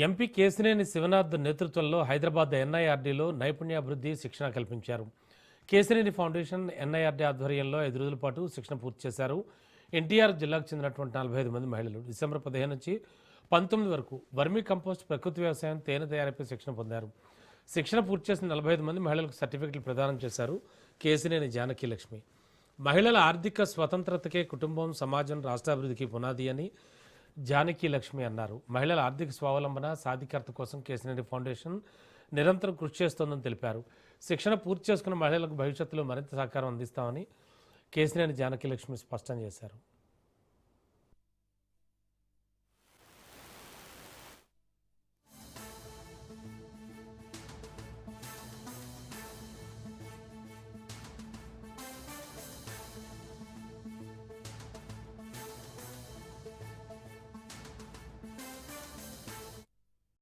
MP Kesineni Sivanath నేతృత్వంలో హైదరాబాద్ ఎన్ఐఆర్డీలో నైపుణ్యాభివృద్ధి శిక్షణ కల్పించారు. కేశినేని ఫౌండేషన్ ఎన్ఐఆర్డీ ఆధ్వర్యంలో 5 రోజుల పాటు శిక్షణ పూర్తి చేశారు. ఎన్టీఆర్ జిల్లాకు చెందినటువంటి 45 మంది మహిళలు డిసెంబర్ 15 నుంచి 19 వరకు వర్మీ కంపోస్ట్, ప్రకృతి వ్యవసాయం, తేనె తయారీపై శిక్షణ పొందారు. శిక్షణ పూర్తి చేసిన 45 మంది మహిళలకు సర్టిఫికెట్లు ప్రదానం చేశారు కేశినేని జానకి లక్ష్మి. మహిళల ఆర్థిక స్వతంత్రతకే కుటుంబం, సమాజం, రాష్ట్రాభివృద్ధికి పునాది అని జానకి లక్ష్మి అన్నారు. మహిళల ఆర్థిక స్వావలంబన, సాధికారత కోసం కేశినేని ఫౌండేషన్ నిరంతరం కృషి చేస్తోందని తెలిపారు. శిక్షణ పూర్తి చేసుకున్న మహిళలకు భవిష్యత్తులో మరింత సహకారం అందిస్తామని కేశినేని జానకి లక్ష్మి స్పష్టం చేశారు.